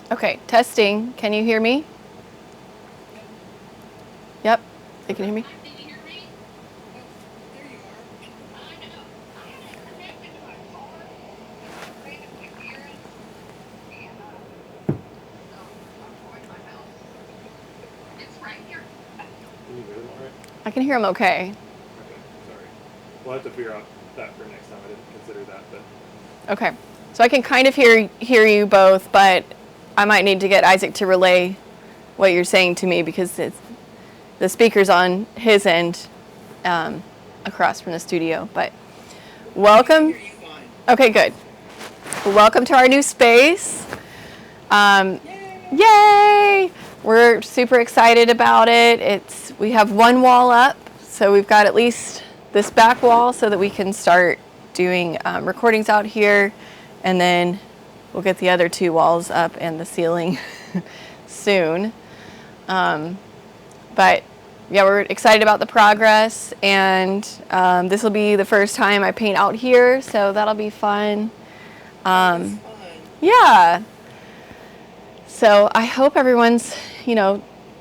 Okay, testing. Can you hear me? Yep, they can hear me. Can you hear me? Oh, there you are. I know. I have it connected to my car because I'm trying to put gear in, and so I'm going to my house. It's right here. Can you hear them all right? I can hear them okay. Okay, sorry. We'll have to figure out that for next time. I didn't consider that, but Okay, so I can kind of hear you both, but I might need to get Isaac to relay what you're saying to me because the speaker's on his end across from the studio. But I can welcome. hear you fine. Okay, good. Welcome to our new space. Yay! Yay! We're super excited about it. We have one wall up, so we've got at least this back wall so that we can start doing recordings out here, and then we'll get the other two walls up and the ceiling soon. But yeah, we're excited about the progress, and this will be the first time I paint out here, so that'll be fun. That's fun. Yeah. So I hope everyone's,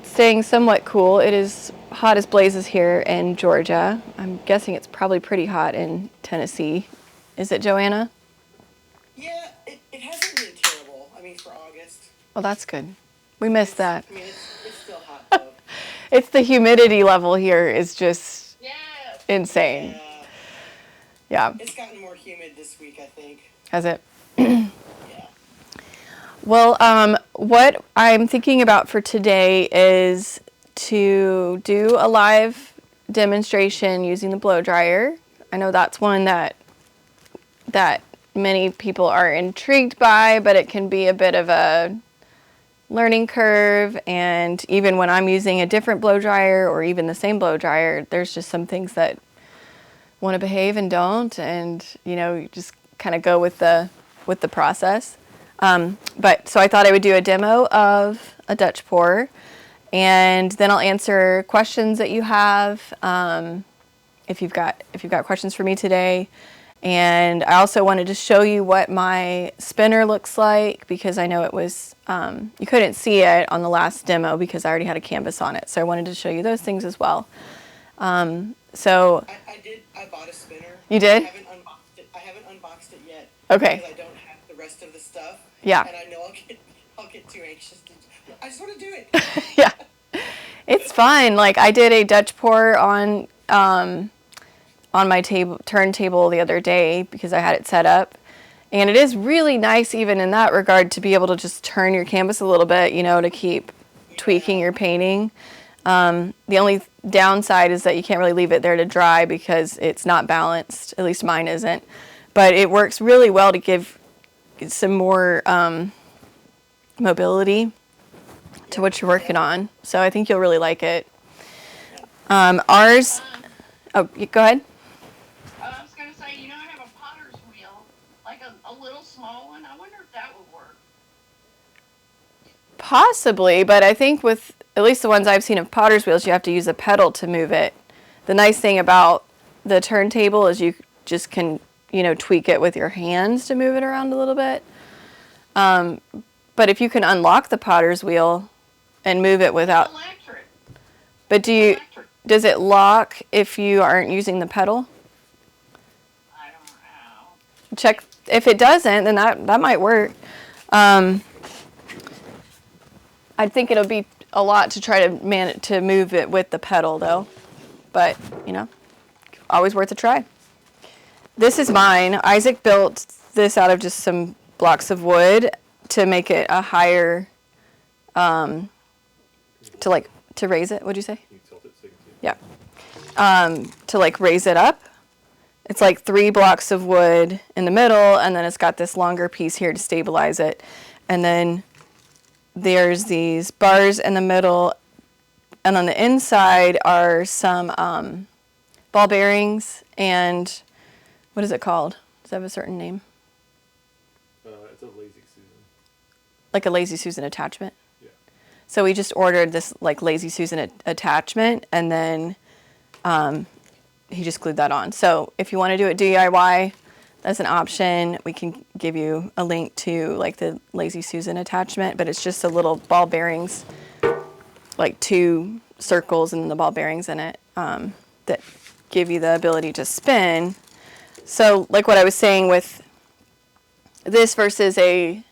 staying somewhat cool. It is hot as blazes here in Georgia. I'm guessing it's probably pretty hot in Tennessee. Is it, Joanna? Yeah, it hasn't been terrible. I mean, for August. Well, that's good. We missed that. I mean, it's still hot though. It's the humidity level here is just Yeah. insane. Yeah. Yeah. It's gotten more humid this week, I think. Has it? Yeah. Well, what I'm thinking about for today is to do a live demonstration using the blow dryer. I know that's one that many people are intrigued by, but it can be a bit of a learning curve. And even when I'm using a different blow dryer or even the same blow dryer, there's just some things that want to behave and don't, and you just kind of go with the process. But so I thought I would do a demo of a Dutch pour, and then I'll answer questions that you have, if you've got questions for me today. And I also wanted to show you what my spinner looks like, because I know it was you couldn't see it on the last demo because I already had a canvas on it. So I wanted to show you those things as well. So I bought a spinner. You did? I haven't unboxed it yet. Okay. Because I don't have the rest of the stuff. Yeah. And I know I'll get too anxious. I just want to do it. Yeah, it's fun. Like I did a Dutch pour on my turntable the other day because I had it set up, and it is really nice even in that regard to be able to just turn your canvas a little bit, to keep tweaking your painting. The only downside is that you can't really leave it there to dry because it's not balanced. At least mine isn't, but it works really well to give some more mobility to what you're working on. So I think you'll really like it. Ours. Oh, go ahead. I was going to say, I have a potter's wheel, like a little small one. I wonder if that would work. Possibly, but I think with at least the ones I've seen of potter's wheels, you have to use a pedal to move it. The nice thing about the turntable is you just can, tweak it with your hands to move it around a little bit. But if you can unlock the potter's wheel and move it without... Electric. But does it lock if you aren't using the pedal? I don't know. Check. If it doesn't, then that might work. I think it'll be a lot to try to move it with the pedal, though. But, always worth a try. This is mine. Isaac built this out of just some blocks of wood to make it a higher, to raise it. What'd you say? you tilt it so you can see. Yeah. To raise it up. It's like 3 blocks of wood in the middle, and then it's got this longer piece here to stabilize it. And then there's these bars in the middle, and on the inside are some ball bearings and what is it called? Does it have a certain name? It's a Lazy Susan. Like a Lazy Susan attachment? Yeah. So we just ordered this Lazy Susan attachment, and then he just glued that on. So if you want to do it DIY, as an option. We can give you a link to like the Lazy Susan attachment, but it's just a little ball bearings, like 2 circles and the ball bearings in it, that give you the ability to spin. So like what I was saying with this versus a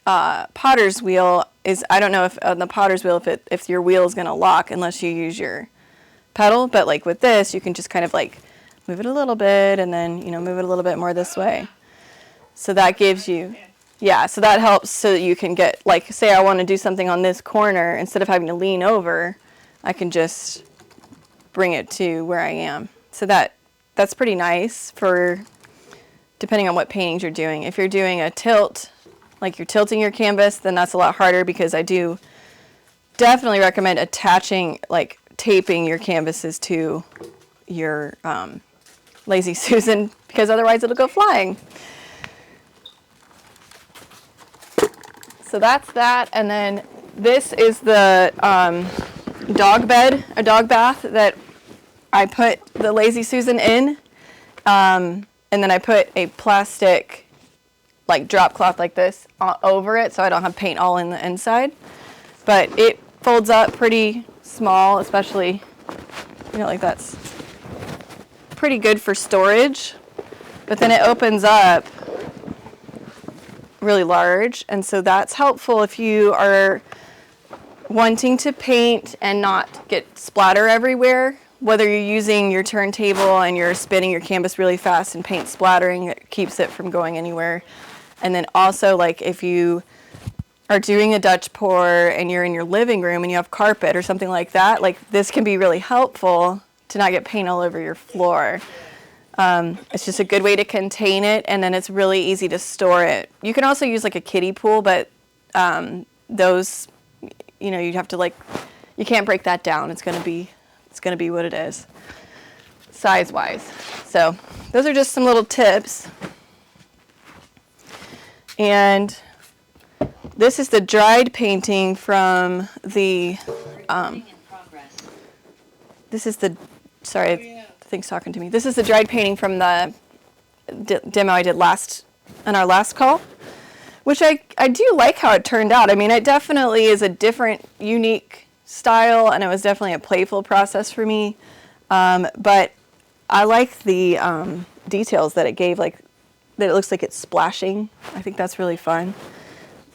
potter's wheel is, I don't know if on the potter's wheel if your wheel is going to lock unless you use your pedal, but like with this you can just kind of like move it a little bit and then move it a little bit more this way. So that gives you, yeah, so that helps so that you can get, like, say I want to do something on this corner, instead of having to lean over, I can just bring it to where I am. So that's pretty nice for depending on what paintings you're doing. If you're doing a tilt, like you're tilting your canvas, then that's a lot harder, because I do definitely recommend attaching, like taping your canvases to your Lazy Susan, because otherwise it'll go flying. So that's that, and then this is the dog bed, a dog bath that I put the Lazy Susan in, and then I put a plastic like drop cloth like this over it, so I don't have paint all in the inside. But it folds up pretty small, especially, like that's pretty good for storage. But then it opens up really large, and so that's helpful if you are wanting to paint and not get splatter everywhere. Whether you're using your turntable and you're spinning your canvas really fast and paint splattering, it keeps it from going anywhere. And then also, like, if you are doing a Dutch pour and you're in your living room and you have carpet or something like that, like this can be really helpful to not get paint all over your floor. It's just a good way to contain it, and then it's really easy to store it. You can also use like a kiddie pool, but those, you'd have to, like, you can't break that down. It's gonna be what it is, size-wise. So those are just some little tips. And this is the dried painting from the, this is the, sorry, the thing's talking to me. This is the dried painting from the demo I did on our last call, which I do like how it turned out. I mean, it definitely is a different, unique style, and it was definitely a playful process for me. But I like the details that it gave, like that it looks like it's splashing. I think that's really fun.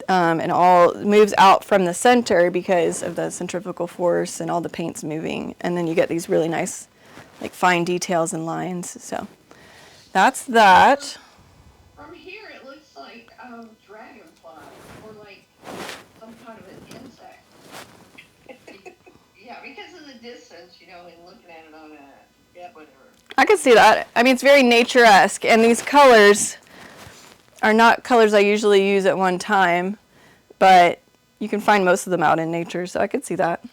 And all moves out from the center because of the centrifugal force and all the paint's moving. And then you get these really nice, like, fine details and lines. So that's that. From here, it looks like a dragonfly or like some kind of an insect. Yeah, because of the distance, and looking at it on whatever. I can see that. I mean, it's very nature-esque, and these colors are not colors I usually use at one time, but you can find most of them out in nature, so I could see that.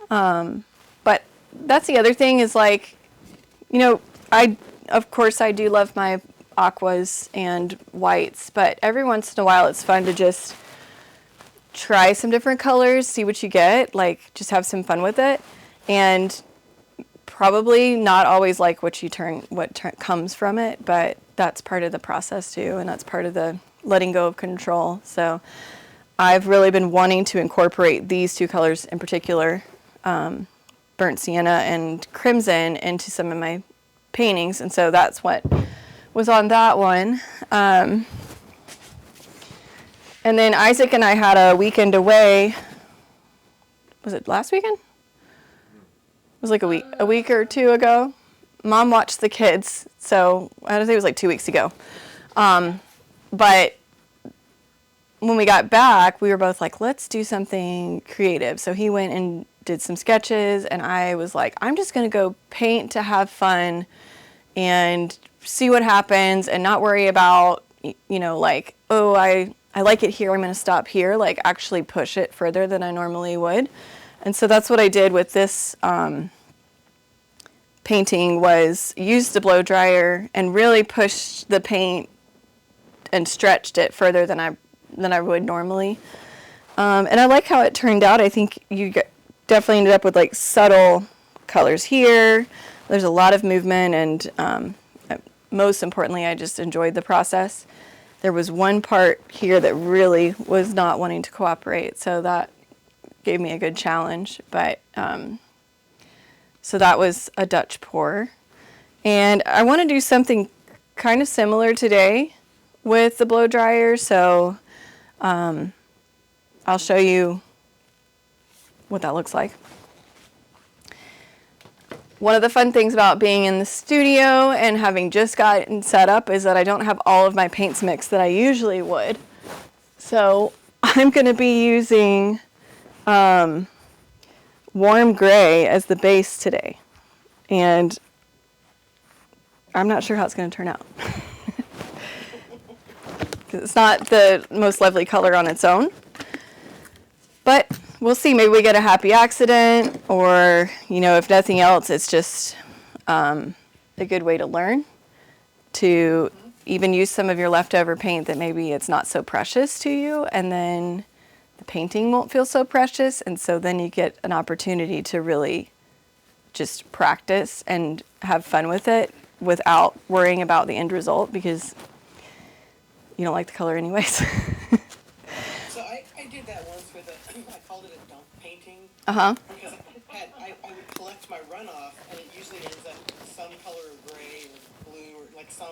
But that's the other thing is, like, of course I do love my aquas and whites, but every once in a while it's fun to just try some different colors, see what you get, like just have some fun with it, and probably not always like what comes from it, but that's part of the process too, and that's part of the letting go of control. So I've really been wanting to incorporate these two colors in particular, burnt sienna and crimson, into some of my paintings, and so that's what was on that one. And then Isaac and I had a weekend away. Was it last weekend? It was like a week or two ago. Mom watched the kids, so I would say it was like 2 weeks ago. But when we got back, we were both like, let's do something creative. So he went and did some sketches, and I was like, I'm just going to go paint to have fun and see what happens and not worry about, like, oh, I like it here, I'm going to stop here, like actually push it further than I normally would. And so that's what I did with this painting, was use the blow dryer and really push the paint and stretched it further than I would normally. And I like how it turned out. I think you definitely ended up with like subtle colors here. There's a lot of movement, and most importantly, I just enjoyed the process. There was one part here that really was not wanting to cooperate, so that gave me a good challenge. But so that was a Dutch pour. And I want to do something kind of similar today with the blow dryer, so I'll show you what that looks like. One of the fun things about being in the studio and having just gotten set up is that I don't have all of my paints mixed that I usually would. So I'm going to be using warm gray as the base today. And I'm not sure how it's going to turn out. It's not the most lovely color on its own. But we'll see. Maybe we get a happy accident, or, you know, if nothing else, it's just a good way to learn to even use some of your leftover paint that maybe it's not so precious to you, and then the painting won't feel so precious, and so then you get an opportunity to really just practice and have fun with it without worrying about the end result, because you don't like the color anyways. So I did that once with I called it a dump painting. Uh-huh. Because I would collect my runoff, and it usually ends up some color of gray or blue or like some,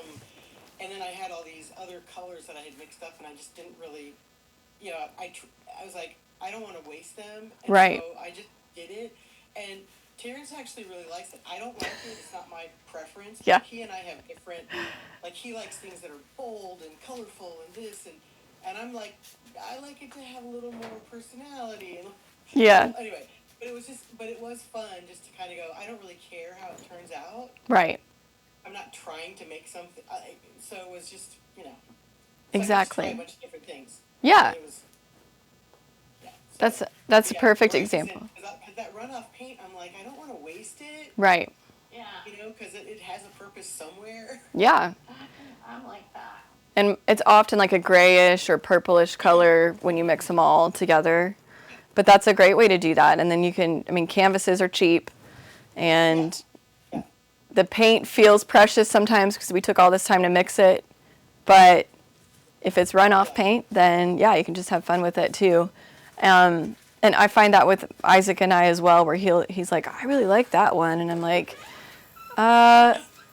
and then I had all these other colors that I had mixed up, and I just didn't really, you know, I was like, I don't want to waste them. And Right. so I just did it, and Terrence actually really likes it. I don't like it. It's not my preference. Yeah. He and I have different, like he likes things that are bold and colorful and this, and I'm like, I like it to have a little more personality. And Yeah. anyway, but it was fun just to kind of go, I don't really care how it turns out. Right. I'm not trying to make something, so it was just, you know. So Exactly. I just tried a bunch of different things. Yeah. It was, yeah. So, That's a perfect right, example. Because that runoff paint, I'm like, I don't want to waste it. Right. Yeah. You know, because it has a purpose somewhere. Yeah. I'm like that. And it's often like a grayish or purplish color when you mix them all together. But that's a great way to do that. And then you can, I mean, canvases are cheap, and Yeah. the paint feels precious sometimes because we took all this time to mix it. But if it's runoff paint, then yeah, you can just have fun with it too. And I find that with Isaac and I as well, where he's like, I really like that one. And I'm like,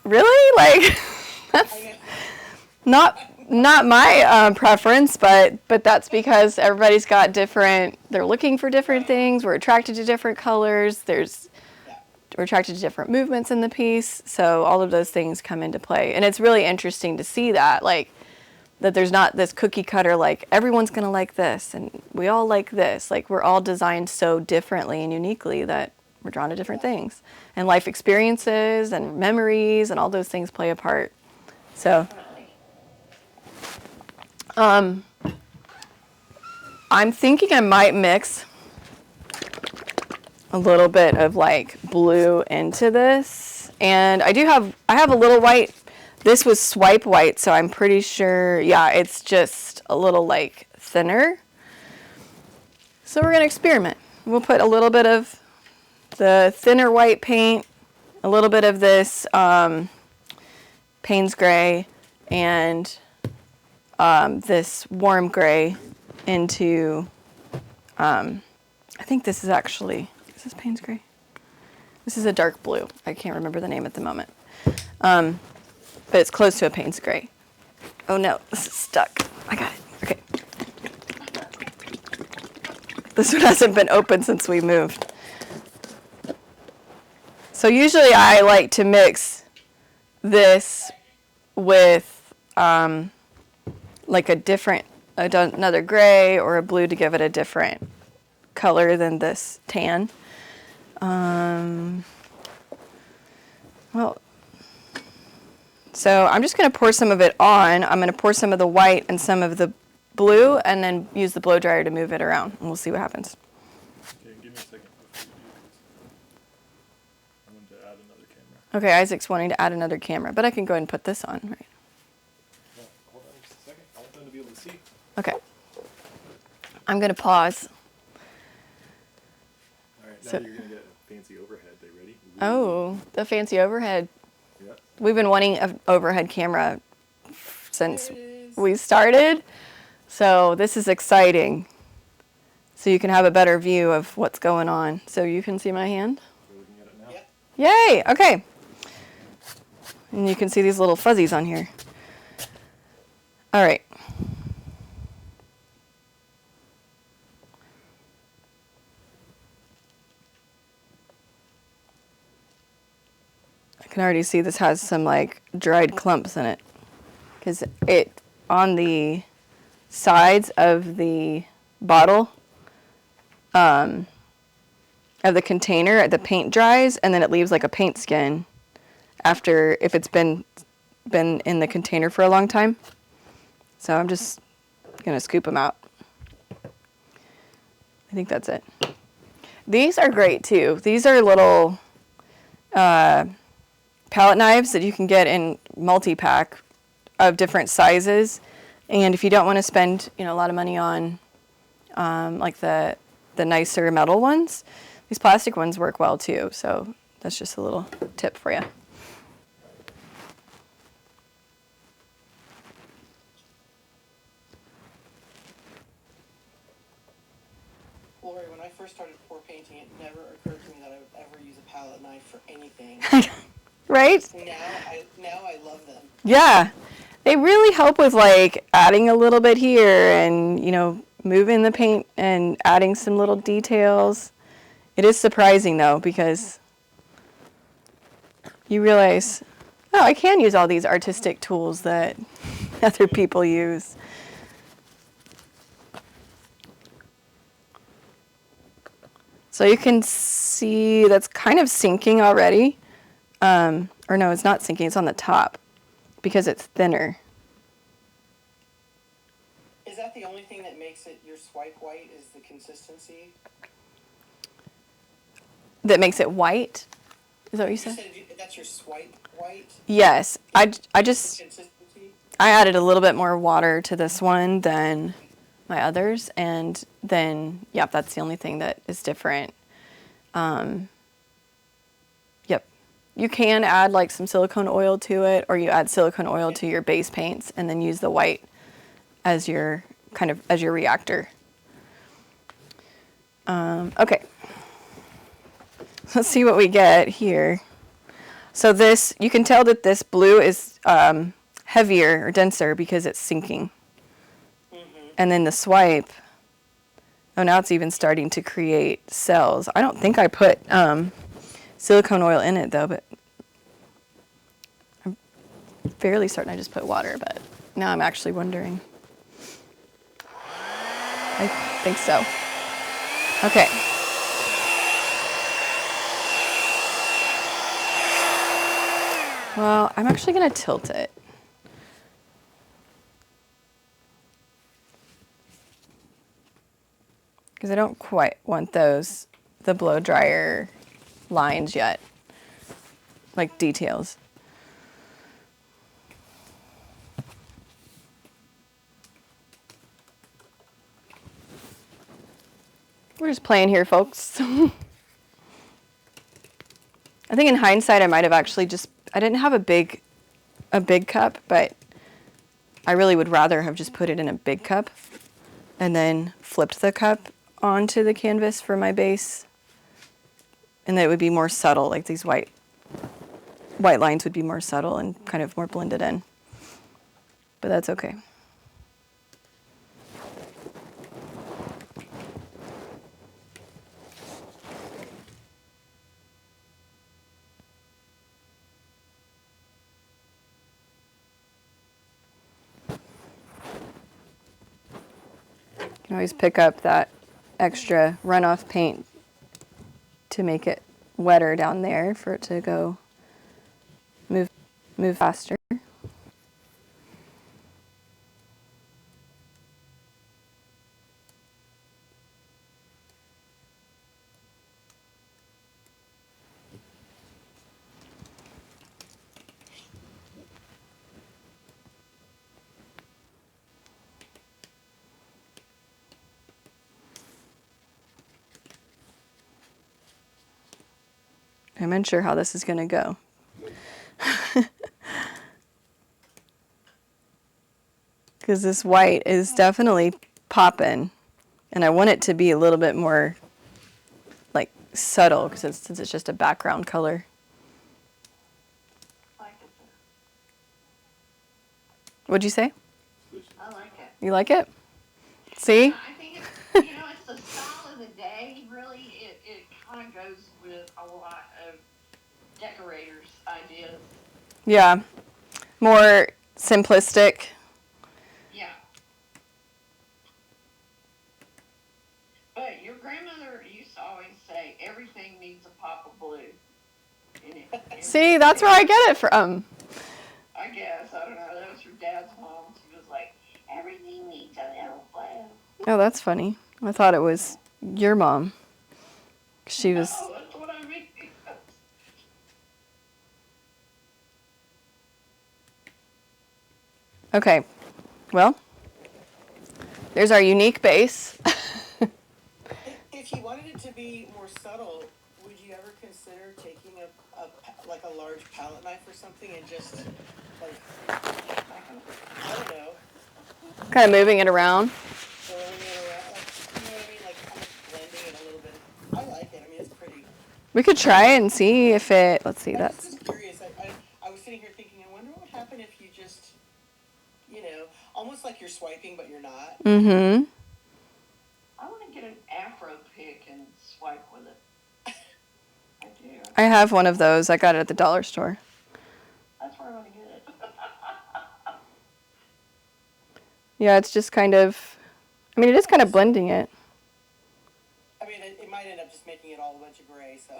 really? Like, that's not my preference, but that's because everybody's got different, they're looking for different things. We're attracted to different colors. We're attracted to different movements in the piece. So all of those things come into play. And it's really interesting to see that, like, that there's not this cookie cutter, like, everyone's going to like this and we all like this. Like, we're all designed so differently and uniquely that we're drawn to different things. And life experiences and memories and all those things play a part. So I'm thinking I might mix a little bit of like blue into this. And I have a little white. This was swipe white, so I'm pretty sure, yeah, it's just a little like thinner. So we're gonna experiment. We'll put a little bit of the thinner white paint, a little bit of this Payne's gray, and this warm gray into, I think this is actually, is this Payne's gray? This is a dark blue. I can't remember the name at the moment. But it's close to a Payne's gray. Oh no, this is stuck. I got it. Okay. This one hasn't been open since we moved. So usually I like to mix this with like another gray or a blue to give it a different color than this tan. So I'm just going to pour some of it on. I'm going to pour some of the white and some of the blue, and then use the blow dryer to move it around, and we'll see what happens. Okay, give me a second before you do this. I want to add another camera. Okay, Isaac's wanting to add another camera, but I can go ahead and put this on, right? No, hold on just a second. I want them to be able to see. Okay. I'm going to pause. All right, now So- you're going to get a fancy overhead. They ready? Oh, the fancy overhead. Yeah. We've been wanting an overhead camera since There it is. we started, so this is exciting. So you can have a better view of what's going on. So you can see my hand? We're looking at it now. Yep. Yay, okay. And you can see these little fuzzies on here. All right. I can already see this has some like dried clumps in it, because it on the sides of the bottle of the container, the paint dries and then it leaves like a paint skin after if it's been in the container for a long time. So I'm just gonna scoop them out. I think that's it. These are great too. These are little palette knives that you can get in multi-pack of different sizes. And if you don't want to spend, a lot of money on like the nicer metal ones, these plastic ones work well too. So that's just a little tip for you. Lori, when I first started pour painting, it never occurred to me that I would ever use a palette knife for anything. Right? Now I love them. Yeah. They really help with like adding a little bit here and, moving the paint and adding some little details. It is surprising though, because you realize, oh, I can use all these artistic tools that other people use. So you can see that's kind of sinking already. Or no, it's not sinking, it's on the top because it's thinner. Is that the only thing that makes it your swipe white, is the consistency? That makes it white? Is that what you You said? said that's your swipe white? Yes. I just Consistency? I added a little bit more water to this one than my others, and then, yep, that's the only thing that is different. Yep. You can add like some silicone oil to it, or you add silicone oil to your base paints and then use the white as your as your reactor. Okay. Let's see what we get here. So this, you can tell that this blue is heavier or denser because it's sinking. And then the swipe, oh, now it's even starting to create cells. I don't think I put silicone oil in it though, but I'm fairly certain I just put water, but now I'm actually wondering. I think so. Okay. Well, I'm actually going to tilt it. Because I don't quite want the blow dryer lines yet, like details. We're just playing here, folks. I think in hindsight, I might have actually I didn't have a big cup, but I really would rather have just put it in a big cup and then flipped the cup onto the canvas for my base. And that it would be more subtle, like these white lines would be more subtle and kind of more blended in. But that's okay. You can always pick up that extra runoff paint to make it wetter down there for it to go move faster. I'm unsure how this is going to go. because this white is definitely popping, and I want it to be a little bit more like subtle because since it's just a background color. I like it. What'd you say? I like it. You like it? See? Yeah, I think it's, it's the style of the day, really. It kind of goes with a lot of decorators' ideas. Yeah. More simplistic. Yeah. But your grandmother used to always say, everything needs a pop of blue in it. See, that's where I get it from. I guess. I don't know. That was your dad's mom. She was like, everything needs a little blue. Oh, that's funny. I thought it was your mom. She was. No, that's what I mean. Okay. Well, there's our unique base. If you wanted it to be more subtle, would you ever consider taking like a large palette knife or something and just like, I don't know, Kind of moving it around. throwing it around, like, you know what I mean, like kind of blending it a little bit. I like it. I mean, it's pretty. We could try and see if it. Let's see. I was That's. just curious. I was sitting here thinking, I wonder what would happen if you just, almost like you're swiping but you're not. Mm-hmm. I want to get an afro pick and swipe with it. I do. I have one of those. I got it at the dollar store. That's where I want to get it. Yeah, it's just kind of. I mean, it is kind of blending it. I mean, it might end up just making it all a bunch of gray, so.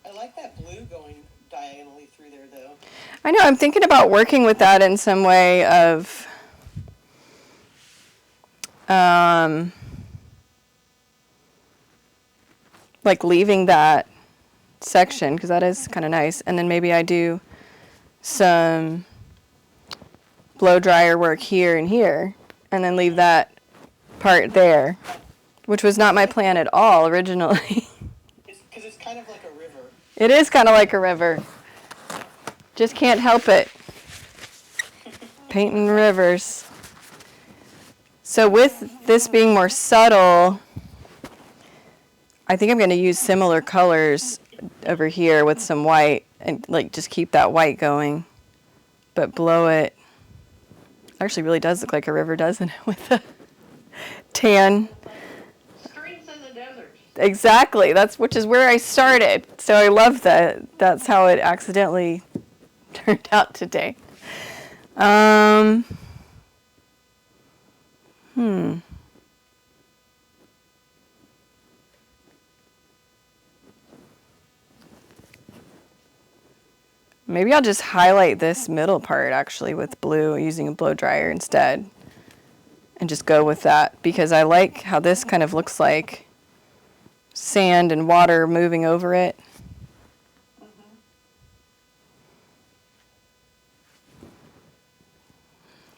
I like that blue going diagonally through there, though. I know. I'm thinking about working with that in some way of. Like leaving that section because that is kind of nice, and then maybe I do some blow dryer work here and here, and then leave that part there, which was not my plan at all originally. Because it's kind of like a river. It is kind of like a river. Just can't help it. Painting rivers. So with this being more subtle, I think I'm going to use similar colors over here with some white and like just keep that white going, but blow it. Actually really does look like a river, doesn't it, with the tan. Streets in the desert. Exactly. Which is where I started. So I love that. That's how it accidentally turned out today. Maybe I'll just highlight this middle part actually with blue using a blow dryer instead and just go with that because I like how this kind of looks like sand and water moving over it.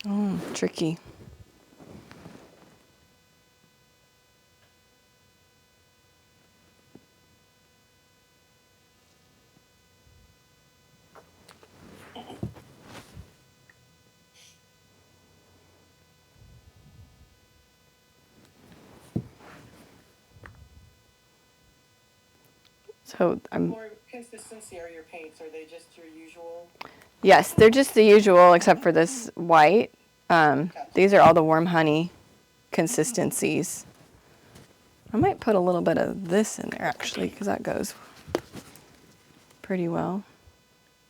Oh, tricky. So I'm. More consistency are your paints? Are they just your usual? Yes, they're just the usual except for this white. These are all the warm honey consistencies. I might put a little bit of this in there actually because that goes pretty well.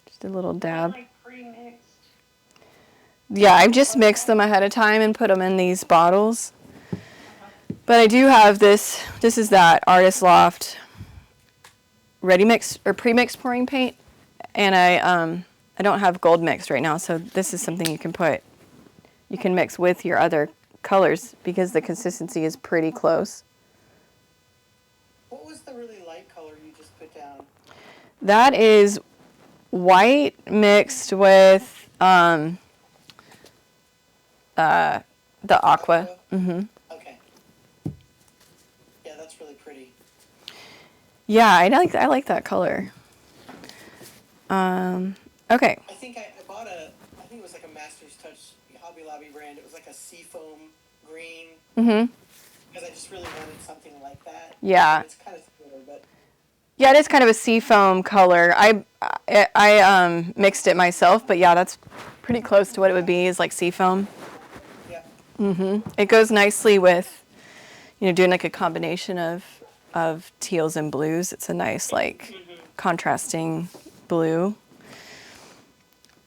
Just a little dab. Like pre-mixed. Yeah, I've just mixed them ahead of time and put them in these bottles. But I do have this. This is that Artist Loft ready mix or pre-mixed pouring paint, and I don't have gold mixed right now, so this is something you can mix with your other colors because the consistency is pretty close. What was the really light color you just put down? That is white mixed with the aqua. Mm-hmm. Okay. Yeah, that's really pretty. Yeah, I like that color. Okay. I think I bought I think it was like a Master's Touch Hobby Lobby brand. It was like a seafoam green. Mhm. Because I just really wanted something like that. Yeah. It's kind of similar, but Yeah, it is kind of a seafoam color. I mixed it myself, but yeah, that's pretty close to what it would be, is like seafoam. yeah. It goes nicely with, doing like a combination of teals and blues. It's a nice like contrasting blue.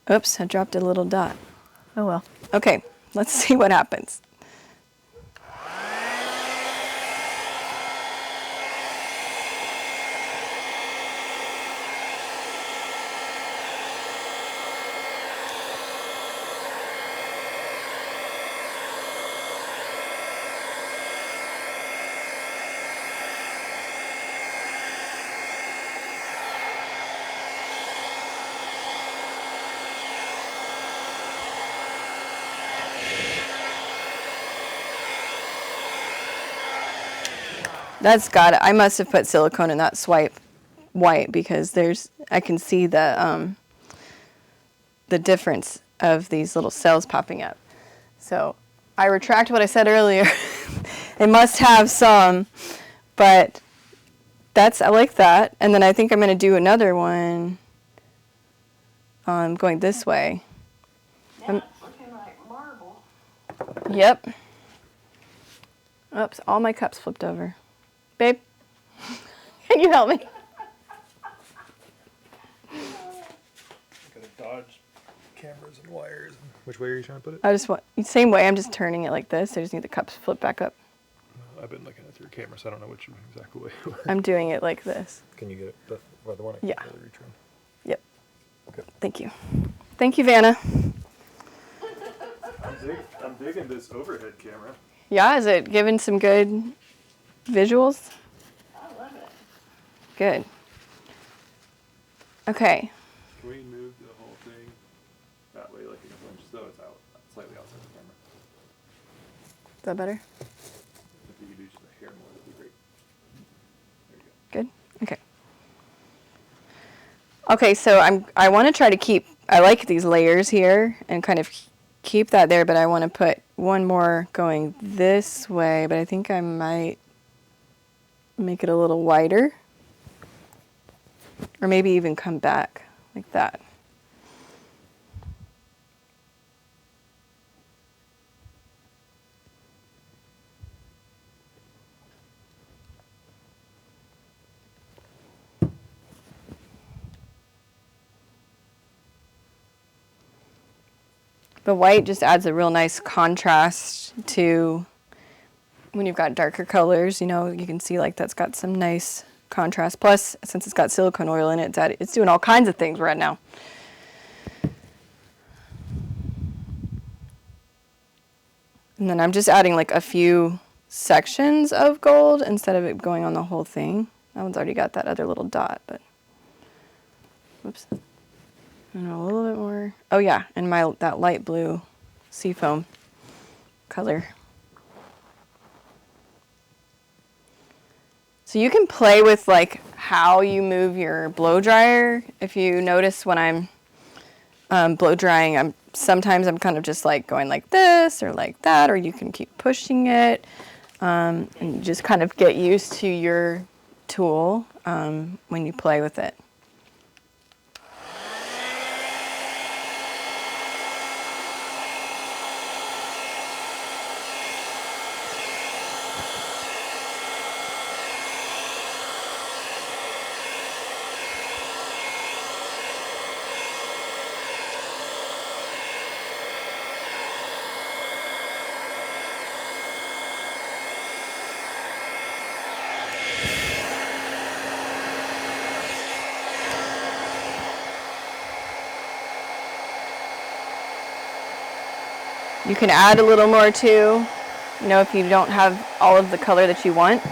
Oops, I dropped a little dot. Oh well. Okay, let's see what happens. That's got it. I must have put silicone in that swipe white because I can see the difference of these little cells popping up. So I retract what I said earlier. It must have some, but I like that. And then I think I'm going to do another one going this way. Now it's looking like marble. Yep. Oops, all my cups flipped over. Babe, can you help me? Gotta dodge cameras and wires. Which way are you trying to put it? I just want, same way, I'm just turning it like this. I just need the cups flipped back up. I've been looking at your camera, so I don't know which exact way. I'm doing it like this. Can you get it? The one I Yeah. can't really reach around. Yep. Okay. Thank you. Thank you, Vanna. I'm digging this overhead camera. Yeah, is it giving some good visuals? I love it. Good. Okay. Can we move the whole thing that way, like in a bunch, so it's out slightly outside the camera? Is that better? If you could do just a hair more, that'd be great. There you go. Good? Okay. Okay, so I want to try to keep, I like these layers here and kind of keep that there, but I want to put one more going this way, but I think I might make it a little wider. Or maybe even come back like that. The white just adds a real nice contrast to when you've got darker colors. You can see like that's got some nice contrast. Plus, since it's got silicone oil in it, it's doing all kinds of things right now. And then I'm just adding like a few sections of gold instead of it going on the whole thing. That one's already got that other little dot, but whoops. And a little bit more. Oh yeah, and that light blue seafoam color. So you can play with like how you move your blow dryer. If you notice when I'm blow drying, sometimes I'm kind of just like going like this or like that, or you can keep pushing it, and you just kind of get used to your tool when you play with it. You can add a little more too, if you don't have all of the color that you want.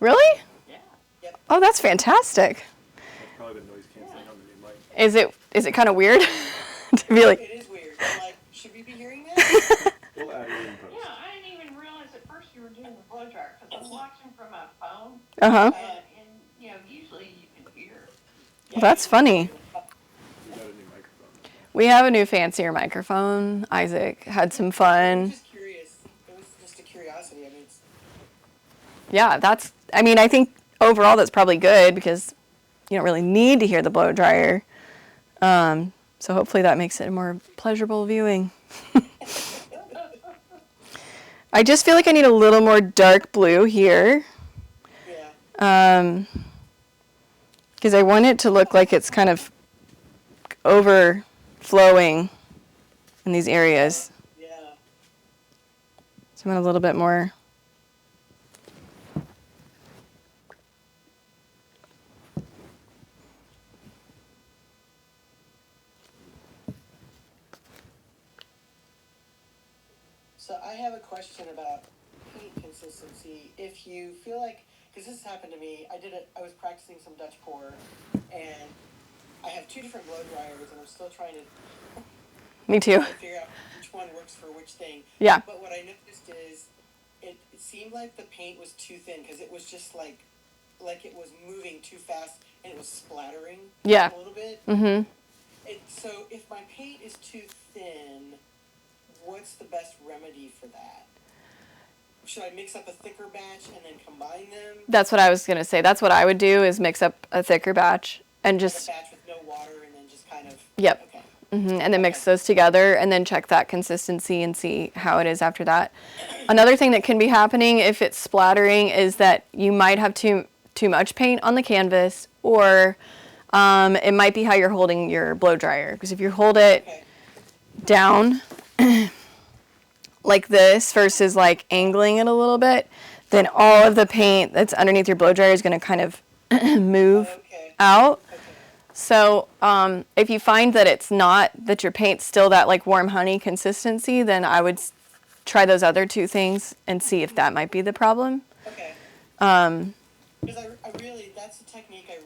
Really? Yeah. Yep. Oh, that's fantastic. That's probably the noise canceling on the new mic. Is it kind of weird to be like? It is weird. I'm like, should we be hearing that? We'll add it in post. Yeah, I didn't even realize at first you were doing the blow dryer because I was watching from my phone, Uh-huh. and usually you can hear. Well, that's funny. We got a new microphone. We have a new fancier microphone. Isaac had some I'm fun. just curious. It was just a curiosity. I mean, it's, Yeah, I think overall that's probably good because you don't really need to hear the blow dryer. So hopefully that makes it a more pleasurable viewing. I just feel like I need a little more dark blue here. yeah. Because I want it to look like it's kind of overflowing in these areas. Yeah. So I want a little bit more. So I have a question about paint consistency. If you feel like, because this has happened to me, I was practicing some Dutch pour, and I have 2 different blow dryers, and I'm still trying to Me too. figure out which one works for which thing. Yeah. But what I noticed is it seemed like the paint was too thin because it was just like it was moving too fast and it was splattering Yeah. a little bit. Mm-hmm. So if my paint is too thin, what's the best remedy for that? Should I mix up a thicker batch and then combine them? That's what I was going to say. That's what I would do is mix up a thicker batch and Like just, a batch with no water and then just kind of... Yep. Okay. and then mix those together and then check that consistency and see how it is after that. Another thing that can be happening if it's splattering is that you might have too much paint on the canvas, or it might be how you're holding your blow dryer. Because if you hold it Okay. down like this versus like angling it a little bit, then all of the paint that's underneath your blow dryer is going to kind of move Okay. out. Okay. So if you find that it's not, that your paint's still that like warm honey consistency, then I would try those other 2 things and see if that might be the problem. Okay. Because I really, that's a technique I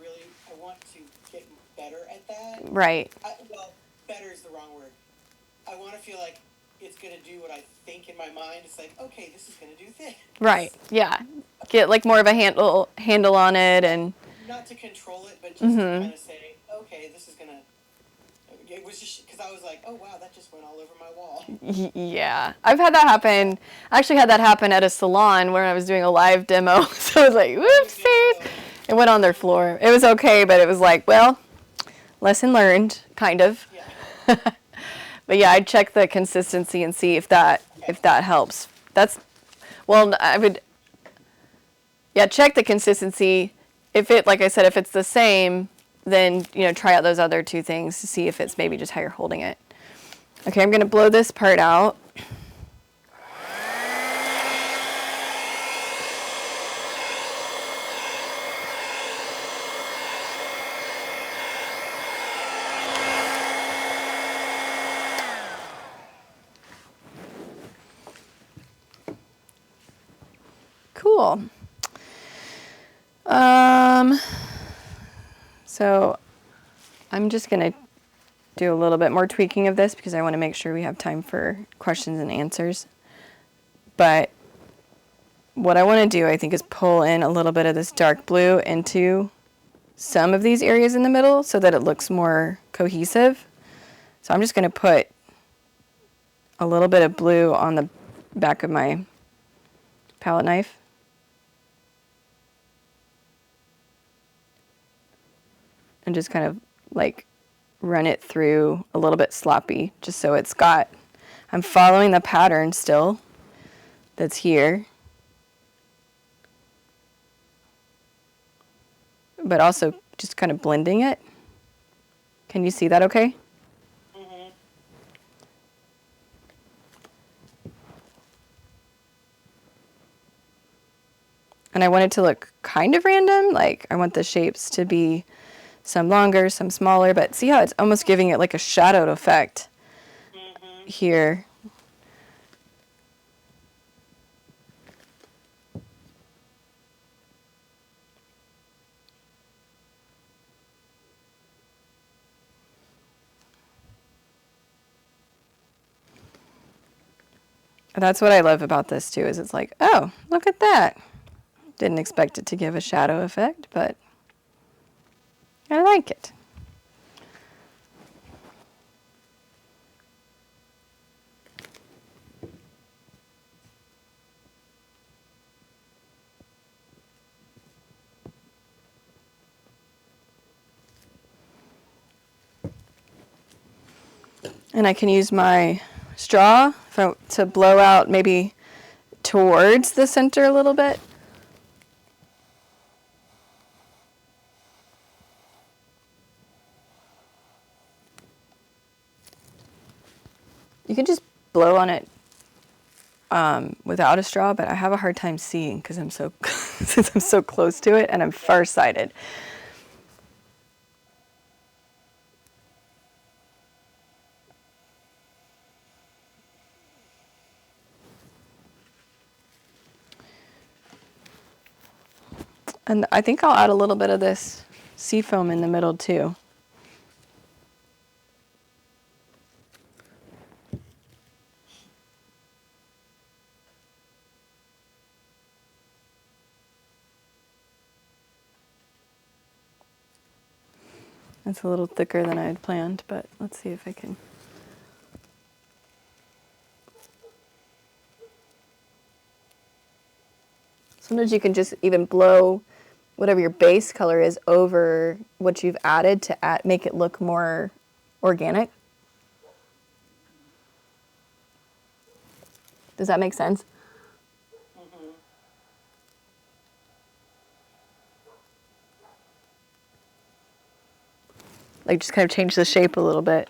want to get better at that. Right. Well, better is the wrong word. I want to feel like it's going to do what I think in my mind. It's like, okay, this is going to do this. Right. Yeah. Get like more of a handle on it, and Not to control it, but just to kind of say, okay, this is going to... It was just because I was like, oh, wow, that just went all over my wall. yeah. I've had that happen. I actually had that happen at a salon where I was doing a live demo. So I was like, whoopsies. It went on their floor. It was okay, but it was like, well, lesson learned, kind of. Yeah. But yeah, I'd check the consistency and see if that helps. I would check the consistency. If it, like I said, if it's the same, then try out those other 2 things to see if it's maybe just how you're holding it. Okay, I'm going to blow this part out. Cool. So I'm just going to do a little bit more tweaking of this because I want to make sure we have time for questions and answers. But what I want to do, I think, is pull in a little bit of this dark blue into some of these areas in the middle so that it looks more cohesive. So I'm just going to put a little bit of blue on the back of my palette knife. And just kind of like run it through a little bit sloppy, just so I'm following the pattern still that's here, but also just kind of blending it. Can you see that okay? Mm-hmm. And I want it to look kind of random, like I want the shapes to be some longer, some smaller, but see how it's almost giving it like a shadowed effect here. That's what I love about this too, is it's like, oh, look at that. Didn't expect it to give a shadow effect, but I like it. And I can use my straw to blow out maybe towards the center a little bit. You can just blow on it without a straw, but I have a hard time seeing because I'm so since I'm so close to it and I'm farsighted. And I think I'll add a little bit of this sea foam in the middle too. It's a little thicker than I had planned, but let's see if I can. Sometimes you can just even blow whatever your base color is over what you've added to make it look more organic. Does that make sense? Mm-hmm. Like just kind of change the shape a little bit.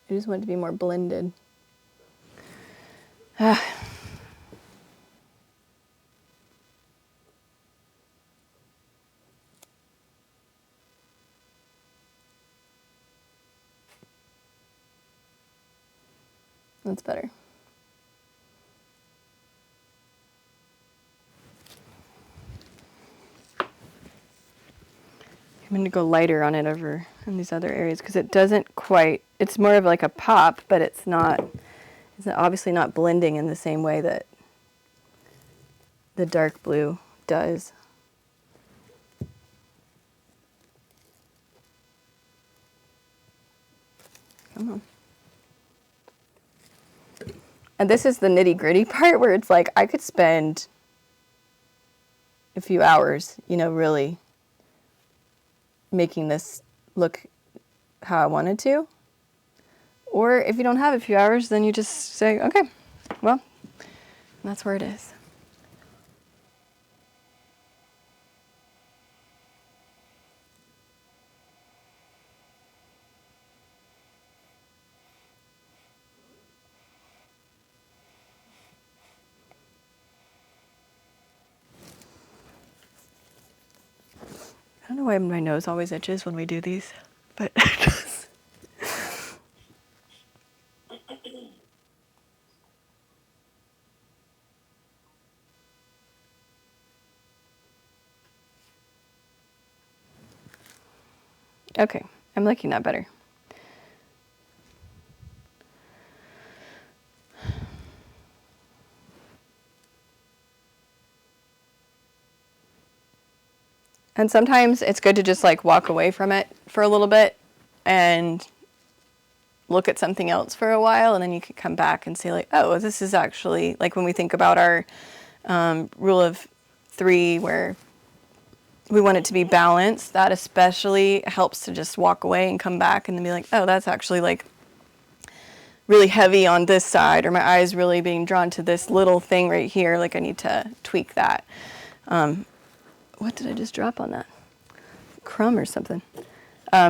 I just want it to be more blended. That's better. I'm going to go lighter on it over in these other areas because it doesn't quite, it's more of like a pop, but it's obviously not blending in the same way that the dark blue does. Come on. And this is the nitty-gritty part where it's like I could spend a few hours, really making this look how I wanted to. Or if you don't have a few hours, then you just say, okay, well, that's where it is. I don't know why my nose always itches when we do these, but okay, I'm liking that better. And sometimes it's good to just like walk away from it for a little bit and look at something else for a while, and then you can come back and say like, oh, this is actually, like when we think about our rule of 3 where we want it to be balanced, that especially helps to just walk away and come back and then be like, oh, that's actually like really heavy on this side, or my eye is really being drawn to this little thing right here, like I need to tweak that. What did I just drop on that? Crumb or something.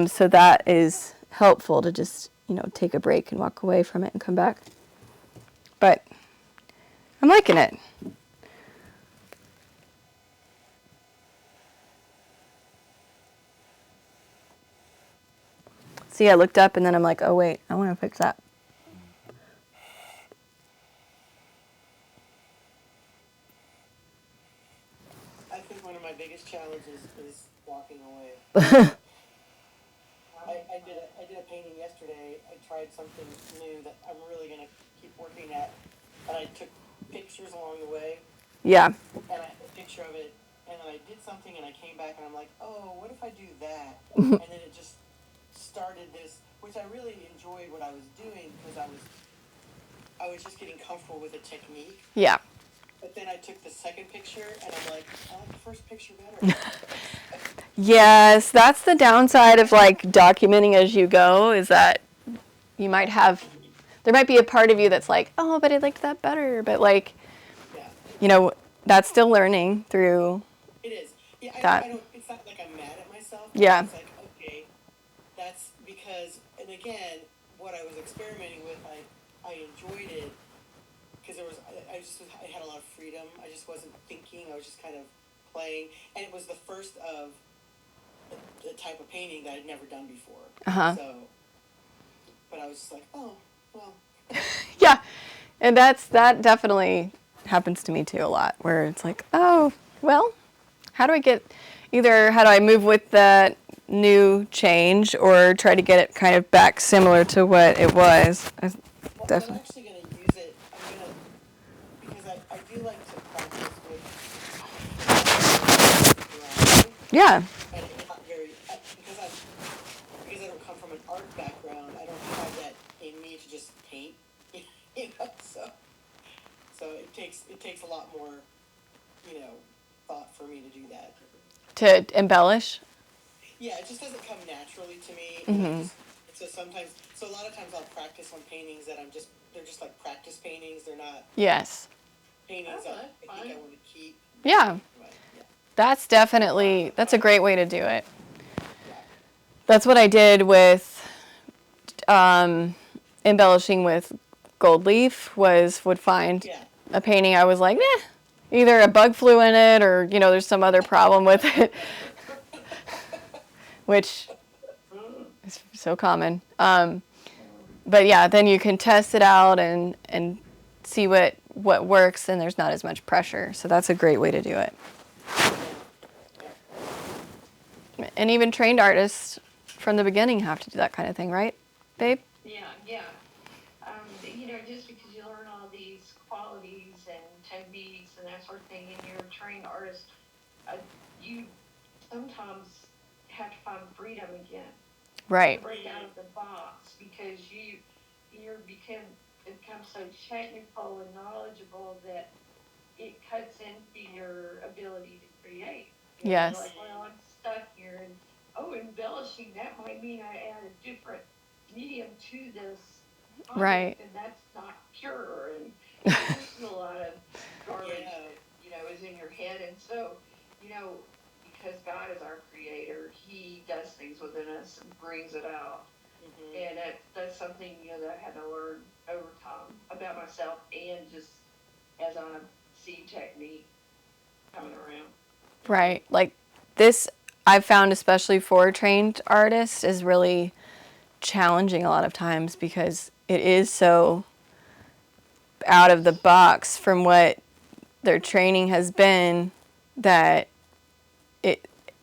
So that is helpful to just, take a break and walk away from it and come back. But I'm liking it. See, I looked up and then I'm like, oh wait, I want to fix that. I did a painting yesterday. I tried something new that I'm really gonna keep working at, and I took pictures along the way, Yeah. and I had a picture of it, and then I did something, and I came back, and I'm like, oh, what if I do that? And then it just started this, which I really enjoyed what I was doing because I was just getting comfortable with the technique. Yeah. But then I took the second picture, and I'm like, I like the first picture better. Yes, that's the downside of like documenting as you go, is that you might have, there might be a part of you that's like, oh, but I liked that better. But like, Yeah, you know, that's still learning through it is. Yeah, that. I don't. It's not like I'm mad at myself. Yeah. It's like, okay, that's because, and again, what I was experimenting with, I enjoyed it because I had a lot of freedom. I just wasn't thinking. I was just kind of playing, and it was the first of the type of painting that I'd never done before. Uh-huh. So, but I was just like, oh, well. Yeah. And that definitely happens to me too a lot, where it's like, oh, well, how do I move with that new change or try to get it kind of back similar to what it was? Well, I'm Definitely. actually going to use it. Because I do like to practice with drawing. Yeah. And it's not very, because I don't come from an art background, I don't have that in me to just paint, so it takes a lot more, thought for me to do that. To embellish? Yeah, it just doesn't come naturally to me. Mm-hmm. So a lot of times I'll practice on paintings that they're just like practice paintings. They're not Yes. paintings that I think I want to keep. Yeah. But, yeah. That's a great way to do it. That's what I did with embellishing with gold leaf, would find a painting I was like, either a bug flew in it or, there's some other problem with it, which is so common. But yeah, then you can test it out and see what works, and there's not as much pressure. So that's a great way to do it. And even trained artists from the beginning have to do that kind of thing, right, babe? Yeah. Just because you learn all these qualities and techniques and that sort of thing, and you're a trained artist, you sometimes have to find freedom again. Right. To break out of the box because you become so technical and knowledgeable that it cuts into your ability to create. Yes. You're like, well, I'm stuck here, and embellishing, that might mean I add a different medium to this object, Right. and that's not pure, and there's just a lot of garbage, is in your head, and so, because God is our creator, He does things within us and brings it out, and that's something, that I had to learn over time about myself, and just as on a seed technique coming around. Right. Like this, I've found, especially for trained artists, is really challenging a lot of times because it is so out of the box from what their training has been that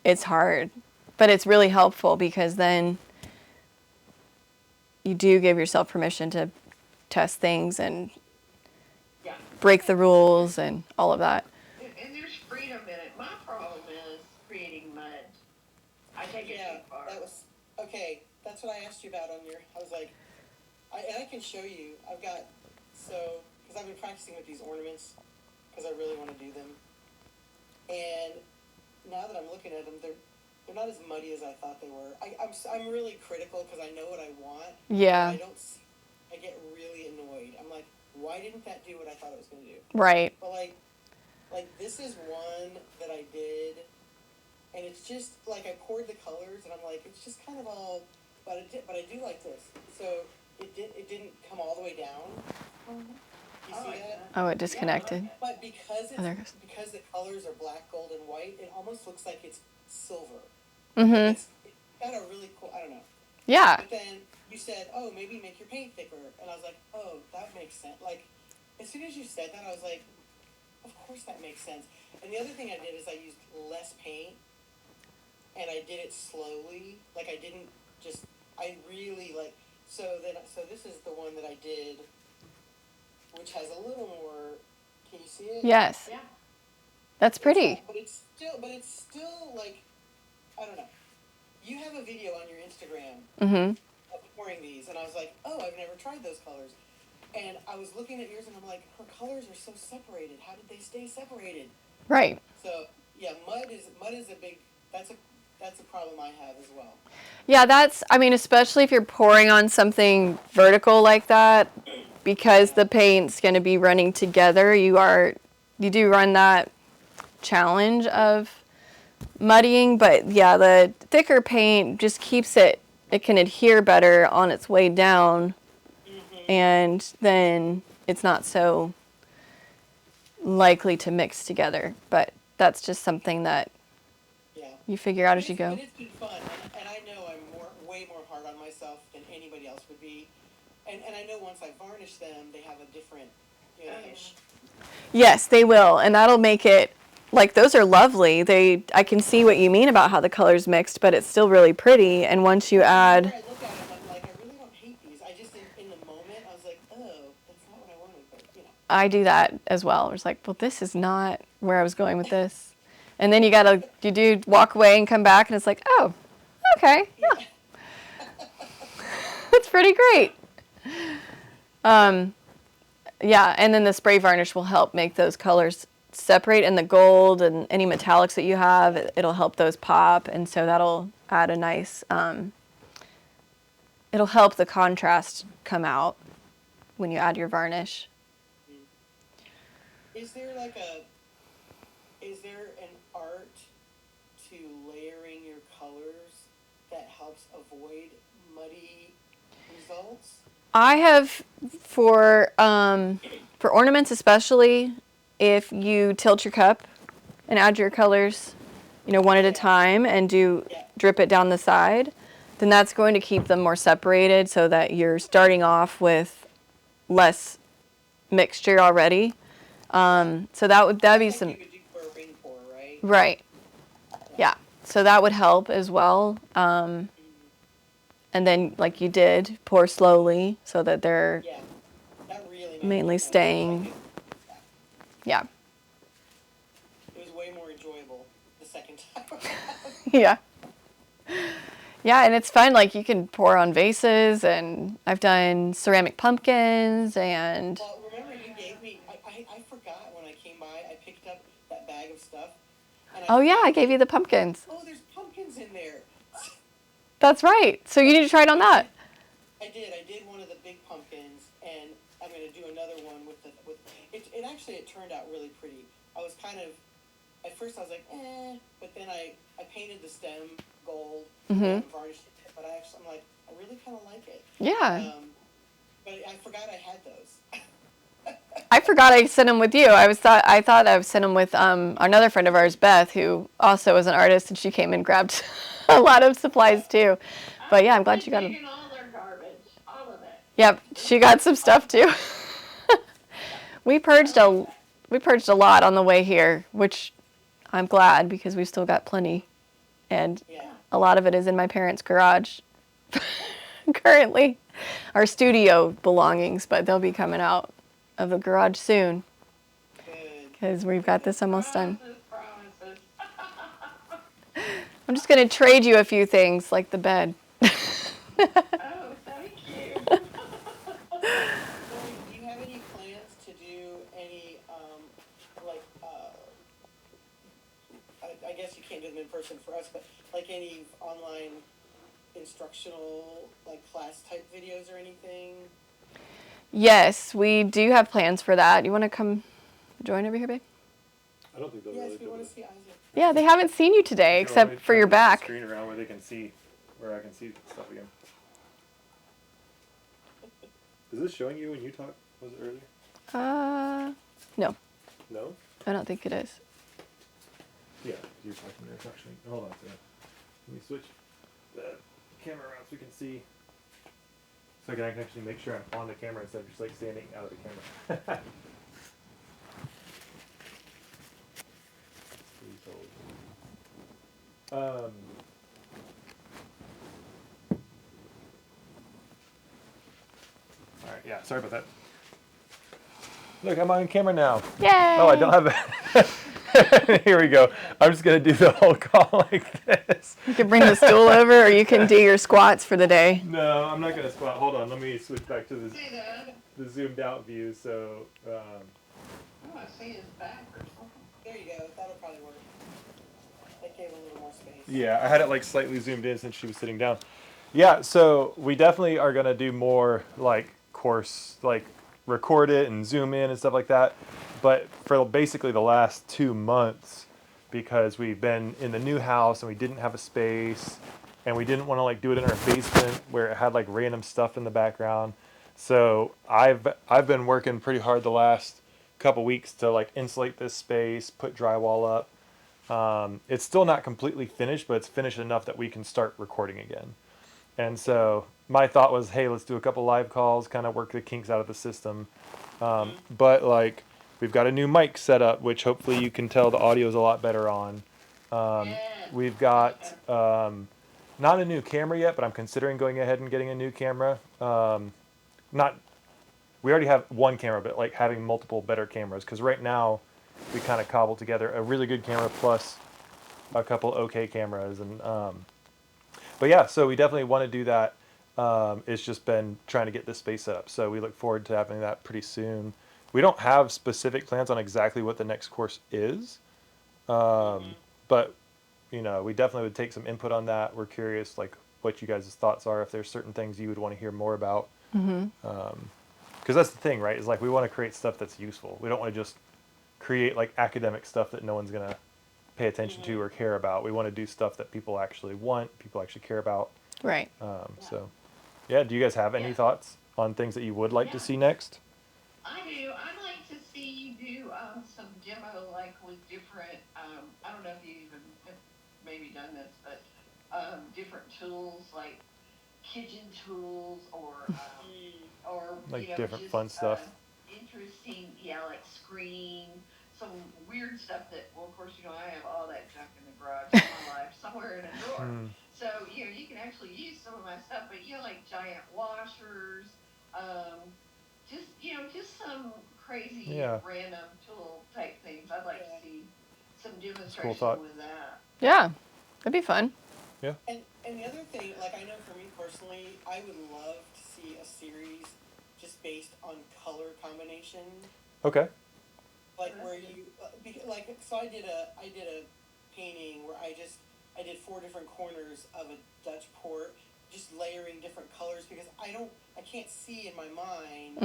it's hard. But it's really helpful because then you do give yourself permission to test things and break the rules and all of that. And there's freedom in it. My problem is creating mud. I take it too far. That was okay. That's what I asked you about on your. I was like, I can show you. Because I've been practicing with these ornaments because I really want to do them, and now that I'm looking at them, they're not as muddy as I thought they were. I'm really critical because I know what I want. Yeah. I get really annoyed. I'm like, why didn't that do what I thought it was going to do? Right. But like this is one that I did, and it's just like I poured the colors, and I'm like, it's just kind of all, but I do like this. So it didn't come all the way down. You see that? Oh, it disconnected. But because there it goes. because the colors are black, gold, and white, it almost looks like it's silver. Mm-hmm. It's got a really cool. I don't know. Yeah. But then you said, "Oh, maybe make your paint thicker," and I was like, "Oh, that makes sense." Like, as soon as you said that, I was like, "Of course that makes sense." And the other thing I did is I used less paint, and I did it slowly. Like I didn't just, I really like, so this is the one that I did, which has a little more, can you see it? Yes. Yeah. That's pretty. But it's still like, I don't know. You have a video on your Instagram Mm-hmm. of pouring these, and I was like, oh, I've never tried those colors. And I was looking at yours, and I'm like, her colors are so separated. How did they stay separated? Right. So yeah, mud is a big, that's a problem I have as well. Yeah, I mean, especially if you're pouring on something vertical like that, because the paint's going to be running together, you do run that challenge of muddying, but yeah, the thicker paint just keeps it can adhere better on its way down, and then it's not so likely to mix together. But that's just something that Yeah. you figure out as you go. But it's been fun, and I know I'm way more hard on myself than anybody else would be. And I know once I varnish them, they have a different, you know, Yes, they will, and that'll make it like those are lovely. I can see what you mean about how the colors mixed, but it's still really pretty. And once you add, I look at them, I'm like, I really don't hate these. I just in the moment, I was like, oh, that's not what I wanted, but you know. I do that as well. It's like, well, this is not where I was going with this. And then you do walk away and come back, and it's like, oh, okay, yeah, that's pretty great. Yeah, and then the spray varnish will help make those colors separate, and the gold and any metallics that you have, it'll help those pop, and so that'll add a nice, it'll help the contrast come out when you add your varnish. Is there an art to layering your colors that helps avoid muddy results? I have for ornaments especially, if you tilt your cup and add your colors, one at a time and drip it down the side, then that's going to keep them more separated so that you're starting off with less mixture already. So that'd be some. You could do for a ring pour, right? Right. Yeah. So that would help as well. And then, like you did, pour slowly so that they're that really mainly staying. Yeah. It was way more enjoyable the second time. Yeah. Yeah, and it's fun. Like you can pour on vases, and I've done ceramic pumpkins and. Well, remember you gave me. I forgot when I came by. I picked up that bag of stuff. And I gave you the pumpkins. Oh, there's pumpkins in there. That's right. So you need to try it on that. I did one of the big pumpkins, and I'm going to do another one with it. It turned out really pretty. I was kind of, at first I was like, but then I painted the stem gold and varnished it, but I'm like, I really kind of like it. Yeah. But I forgot I had those. I forgot I sent them with you. I thought I sent them with another friend of ours, Beth, who also is an artist, and she came and grabbed a lot of supplies too. But yeah, I'm glad you got them. All their garbage, all of it. Yep, she got some stuff too. We purged a lot on the way here, which I'm glad because we've still got plenty, and a lot of it is in my parents' garage currently, our studio belongings, but they'll be coming out of the garage soon because we've got this almost done. Promises. I'm just going to trade you a few things like the bed. Oh, thank you. Do you have any plans to do any, I guess you can't do them in person for us, but like any online instructional, class type videos or anything? Yes, we do have plans for that. You want to come join over here, babe? I don't think they'll Yes, really we do want it. to see Isaac. Yeah, they haven't seen you today except for your back. Screen around where they can see, where I can see stuff again. Is this showing you when you talked? Was it earlier? No, No. I don't think it is. Yeah, you're talking there. It's not showing. Hold on a second. Let me switch the camera around so we can see. So I can actually make sure I'm on the camera instead of just like standing out of the camera. Yeah, sorry about that. Look, I'm on camera now. Yay! Oh, I don't have Here we go. I'm just going to do the whole call like this. You can bring the stool over, or you can do your squats for the day. No, I'm not going to squat. Hold on. Let me switch back to See that? the zoomed out view. So, Oh, I see his back or something. There you go. That'll probably work. That gave a little more space. yeah, I had it like slightly zoomed in since she was sitting down. Yeah, so we definitely are going to do more like course, like record it and zoom in and stuff like that. But for basically the last 2 months, because we've been in the new house and we didn't have a space and we didn't want to like do it in our basement where it had like random stuff in the background. So I've been working pretty hard the last couple weeks to like insulate this space, put drywall up. It's still not completely finished, but it's finished enough that we can start recording again. And so my thought was, hey, let's do a couple live calls, kind of work the kinks out of the system. But like, we've got a new mic set up, which hopefully you can tell the audio is a lot better on. We've got not a new camera yet, but I'm considering going ahead and getting a new camera. We already have one camera, but like having multiple better cameras, because right now we kind of cobbled together a really good camera plus a couple okay cameras, and but yeah, so we definitely want to do that. It's just been trying to get this space set up, so we look forward to having that pretty soon. We don't have specific plans on exactly what the next course is, but you know, we definitely would take some input on that. We're curious, like, what you guys' thoughts are, if there's certain things you would want to hear more about. Because that's the thing, right? Is like we want to create stuff that's useful. We don't want to just create like academic stuff that no one's gonna pay attention to or care about. We want to do stuff that people actually want, people actually care about. Right. So, yeah. Do you guys have any thoughts on things that you would like to see next? I do. I'd like to see you do some demo, like with different. I don't know if you even have maybe done this, but different tools like kitchen tools or Like you know, different just, fun stuff. interesting, yeah, like screen, some weird stuff that. Well, of course, you know I have all that junk in the garage in my life somewhere in a drawer. So you know you can actually use some of my stuff, but you know like giant washers. Just you know, just some crazy Yeah. random tool type things. I'd like to see some cool demonstration thought. with that. Yeah, that'd be fun. And the other thing, like I know for me personally, I would love to see a series just based on color combination. Okay. Like where you like so I did a painting where I did 4 different corners of a Dutch port, just layering different colors because I can't see in my mind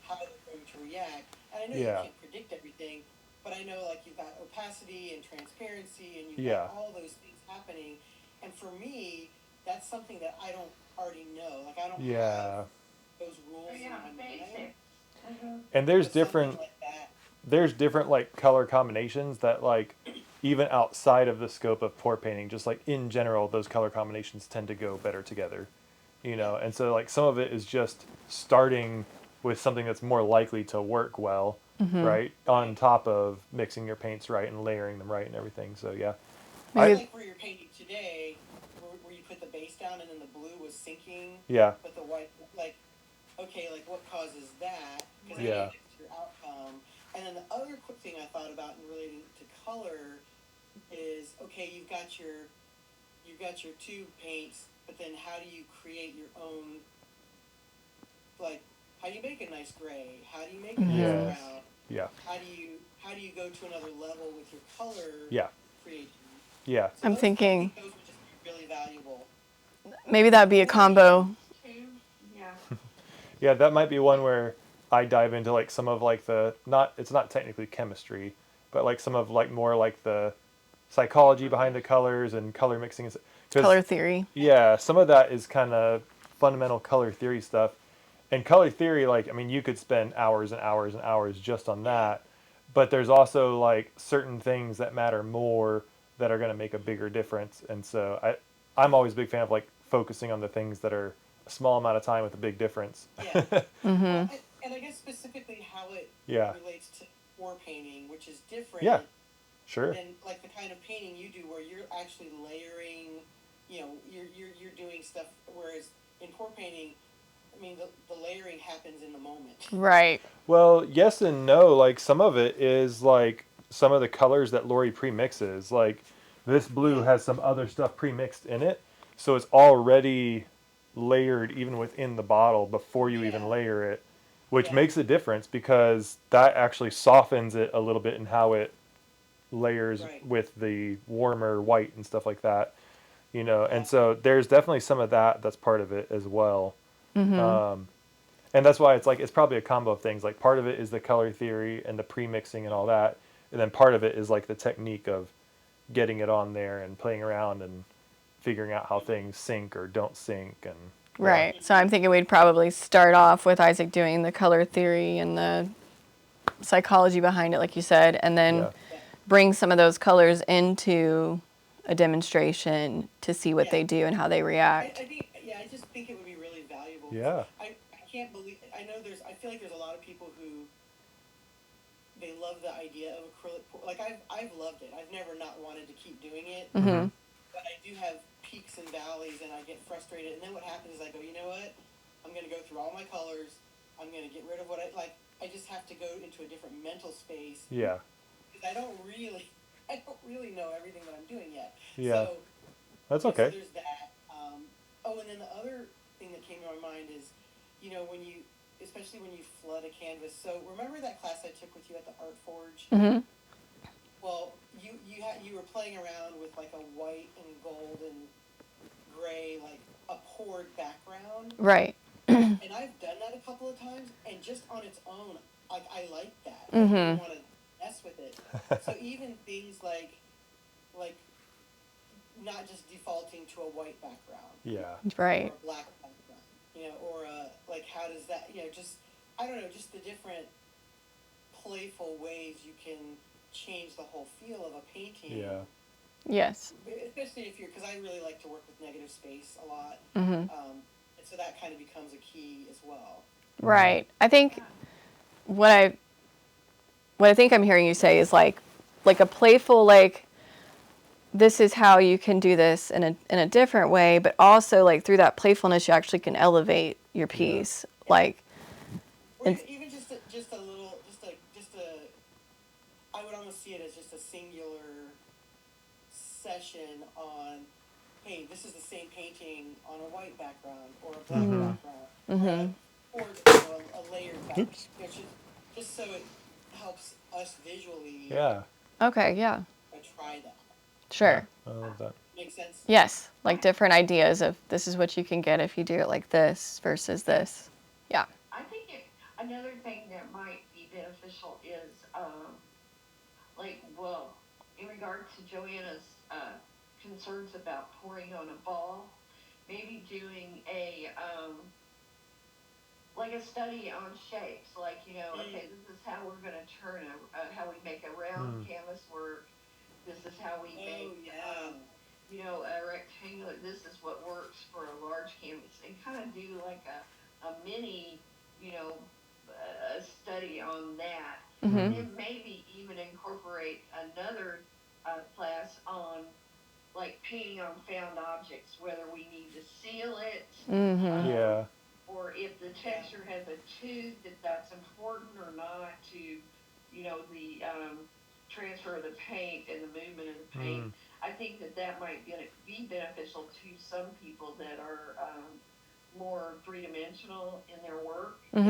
how they're going to react. And I know you can't predict everything, but I know like you've got opacity and transparency and you've got all those things happening. And for me, that's something that I don't already know. Like I don't have those rules in my mind. And there's But something different like that. there's different like color combinations that like even outside of the scope of pour painting, just like in general, those color combinations tend to go better together, you know. And so like some of it is just starting with something that's more likely to work well, right, on top of mixing your paints right and layering them right and everything. So yeah. Maybe- Like where you're painting today, where you put the base down and then the blue was sinking. Yeah. But the white, like, okay, like what causes that? Because Yeah. it's your outcome. And then the other quick thing I thought about in relating to color is, okay, you've got your tube paints, but then how do you create your own? Like, how do you make a nice gray? How do you make a nice brown? Yeah. How do you go to another level with your color creation? Yeah. So I'm thinking those would just be really valuable. maybe that'd be a combo. Yeah. Yeah, that might be one where I dive into like some of like it's not technically chemistry, but like some of like more like the psychology behind the colors and color mixing. Color theory. Yeah, some of that is kind of fundamental color theory stuff. And color theory, like, I mean, you could spend hours and hours and hours just on that, but there's also like certain things that matter more that are going to make a bigger difference. And so I'm always a big fan of like focusing on the things that are a small amount of time with a big difference. Yeah. And I guess specifically how it relates to pour painting, which is different Sure. than like the kind of painting you do where you're actually layering, you know, you're doing stuff, whereas in pour painting, I mean, the layering happens in the moment. Right. Well, yes and no. Like some of it is like some of the colors that Lori pre-mixes. Like this blue Yeah. has some other stuff pre-mixed in it, so it's already layered even within the bottle before you even Yeah. layer it, which Yeah. makes a difference because that actually softens it a little bit in how it layers Right. with the warmer white and stuff like that. Yeah. And so there's definitely some of that that's part of it as well. Mm-hmm. And that's why it's like it's probably a combo of things. Like part of it is the color theory and the pre-mixing and all that, and then part of it is like the technique of getting it on there and playing around and figuring out how things sync or don't sync. And Right. So I'm thinking we'd probably start off with Isaac doing the color theory and the psychology behind it, like you said, and then yeah, Yeah. bring some of those colors into a demonstration to see what Yeah. they do and how they I react. think, yeah, I just think it would be really valuable. 'Cause Yeah. I can't believe, I know I feel like there's a lot of people who, they love the idea of acrylic like I've loved it. I've never not wanted to keep doing it, Mm-hmm. but I do have peaks and valleys, and I get frustrated. And then what happens is I go, you know what? I'm gonna go through all my colors. I'm gonna get rid of what I like. I just have to go into a different mental space yeah, because I don't really know everything that I'm doing yet. yeah. So That's so okay. there's that. Oh, and then the other thing that came to my mind is, when you, especially when you flood a canvas. So remember that class I took with you at the Art Forge? Mm-hmm. Well, you were playing around with like a white and gold and gray, like a poured background, Right. and I've done that a couple of times, and just on its own, like I like that. I Mm-hmm. don't want to mess with it. So even things like not just defaulting to a white background Yeah, Right. or a black background, or like how does that, just I don't know, just the different playful ways you can change the whole feel of a painting. yeah, Yes. Especially if because I really like to work with negative space a lot, Mm-hmm. and so that kind of becomes a key as well. Right. I think what I what I think I'm hearing you say is like a playful like this is how you can do this in a different way, but also like through that playfulness you actually can elevate your piece. Like Or and even just a little, I would almost see it as just a singular session on, hey, this is the same painting on a white background or a black background, or a layered background. Oops. Just so it helps us visually yeah. okay, yeah. try that. Sure. I love that. Makes sense? Yes, like different ideas of this is what you can get if you do it like this versus this. Yeah. I think another thing that might be beneficial is, in regard to Joanna's concerns about pouring on a ball, maybe doing like a study on shapes, okay, this is how we're going to turn how we make a round canvas work. This is how we make, a rectangular. This is what works for a large canvas, and kind of do like a mini, a study on that, and then maybe even incorporate another class on like painting on found objects, whether we need to seal it, Yeah, or if the texture has a tooth, if that's important or not to, the transfer of the paint and the movement of the paint. I think that might be beneficial to some people that are more three-dimensional in their work. Mm-hmm.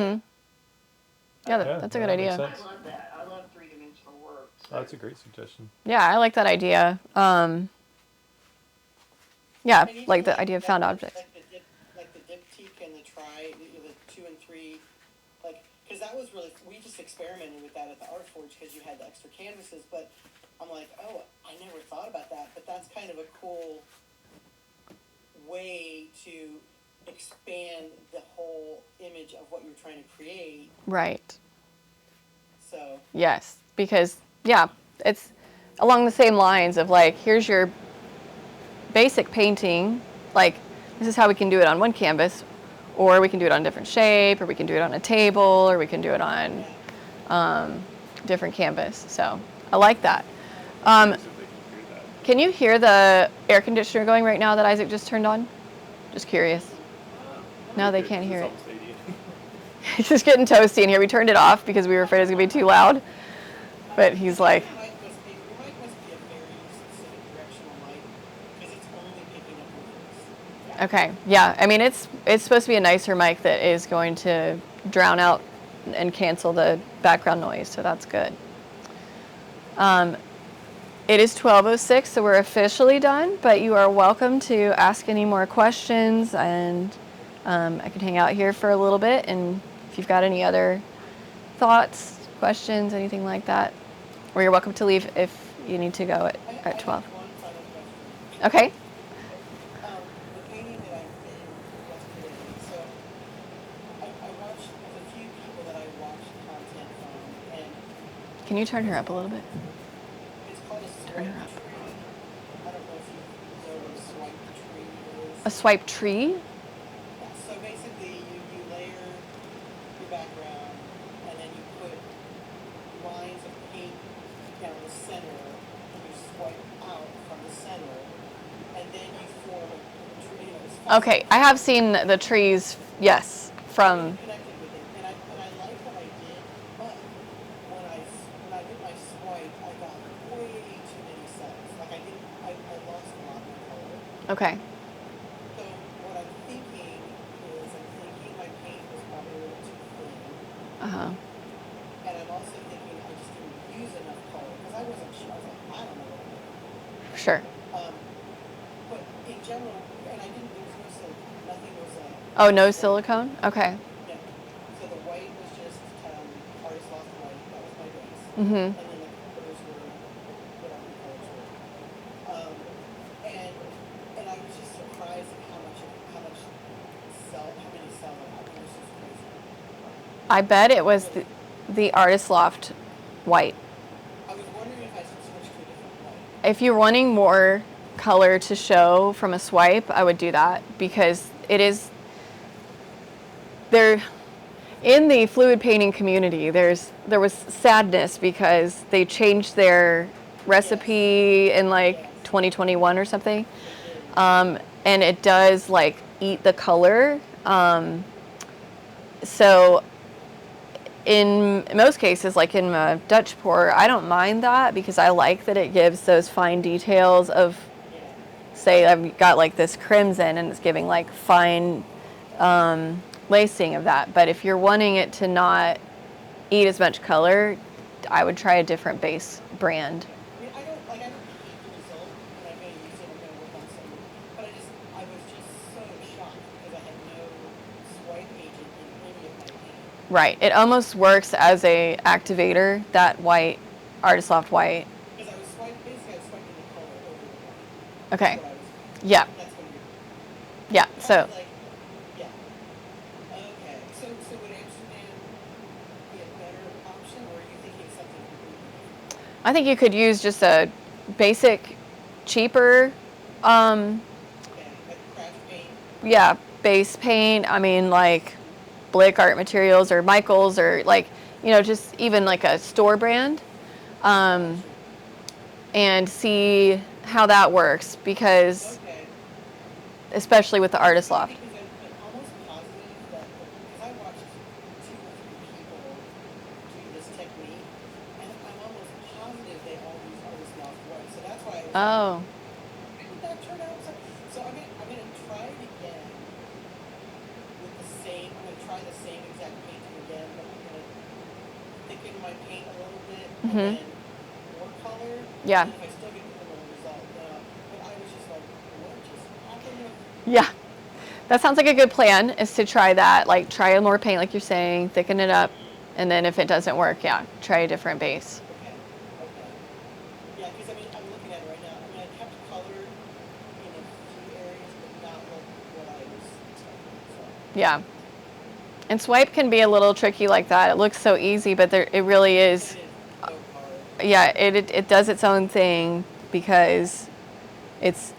Yeah, Yeah, that's a good that makes idea. sense. I love that. I love three-dimensional work. So. That's a great suggestion. Yeah, I like that idea. Yeah, And even like the idea of found objects. Like the diptyque and the the 2 and 3, because that was really, we just experimented with that at the Art Forge because you had the extra canvases, but I'm like, oh, I never thought about that, but that's kind of a cool way to expand the whole image of what you're trying to create. Right. So Yes, because yeah, it's along the same lines of like here's your basic painting, like this is how we can do it on one canvas, or we can do it on a different shape, or we can do it on a table, or we can do it on different canvas. So I like that. Can you hear the air conditioner going right now that Isaac just turned on? Just curious. No, they Good, can't 'cause hear it's it. almost 80. It's just getting toasty in here. We turned it off because we were afraid it was going to be too loud. But he's like, Your mic must be a very specific directional mic because it's only picking up your voice. okay, yeah. I mean, it's supposed to be a nicer mic that is going to drown out and cancel the background noise, so that's good. It is 12:06, so we're officially done, but you are welcome to ask any more questions, and I can hang out here for a little bit, and if you've got any other thoughts, questions, anything like that, or you're welcome to leave if you need to go at 12. I have one final question. Okay. The painting that I did yesterday, so I watched, there's a few people that I watched content from, and Can you turn her up a little bit? it's called a Turn swipe her up. tree. I don't know if you know what a swipe tree A is. swipe tree? So basically, you layer your background, and then you put lines of paint down the center, and you swipe out from the center, and then you form a tree. Okay, I have seen the trees, yes, from, Connected with it, and I like what I did, but when I did my swipe, I got way too many cells. Like I lost a lot of my color. okay. So what I'm thinking is my paint was probably a little too thin, Uh-huh. and I'm also thinking I just didn't use enough color because I wasn't sure. I was like, I don't know what I'm doing. Sure. But in general, and I didn't. There was no silicone. Nothing was. Oh, no silicone? Okay. Yeah. So the white was just artist lost white. That was my base. Mm-hmm. And then the colors were whatever the colors were. And I was just surprised at how many cells I had. It was just crazy. I bet it was the Artist Loft white. I was wondering if I should switch to a different white. If you're wanting more color to show from a swipe, I would do that because it is there in the fluid painting community. There was sadness because they changed their recipe in like 2021 or something, and it does like eat the color. So in most cases, like in a Dutch pour, I don't mind that because I like that it gives those fine details of, say, I've got like this crimson and it's giving like fine lacing of that. But if you're wanting it to not eat as much color, I would try a different base brand. I mean, I don't hate the result, and I'm going to use it. I'm going to work on some, but I was just so shocked because I had no swipe agent in any of my paint. Right. It almost works as a activator, that white, Artist Loft white. Because basically I was swiping the color over the white. Okay. That's what I was, Yeah. that's what you're Yeah. I So was like, yeah. Okay. So would Amsterdam be a better option, or are you thinking something completely different? I think you could use just a basic, cheaper, Okay, like craft paint. yeah, base paint. I mean, like Blick Art Materials or Michaels or like, just even like a store brand, and see how that works because, Okay. especially with the Artist Loft. Because I'm almost positive that, because I watched 200 people do this technique, and I'm almost positive they all use Artist Loft white. So that's why I was Oh, like, did that turn out? So I'm gonna try it again with the same. I'm gonna try the same exact painting again, but I'm gonna thicken my paint a little bit and then more color. Yeah. And if I still get the similar result, but I was just like, what just happened? yeah. That sounds like a good plan is to try that. Like try more paint, like you're saying, thicken it up. And then if it doesn't work, yeah, try a different base. Okay. Yeah, because I'm looking at it right now. I mean, I kept color in a few areas, but not what I was expecting. So. Yeah. And swipe can be a little tricky like that. It looks so easy, but it really is. It is so hard. Yeah, it does its own thing because it's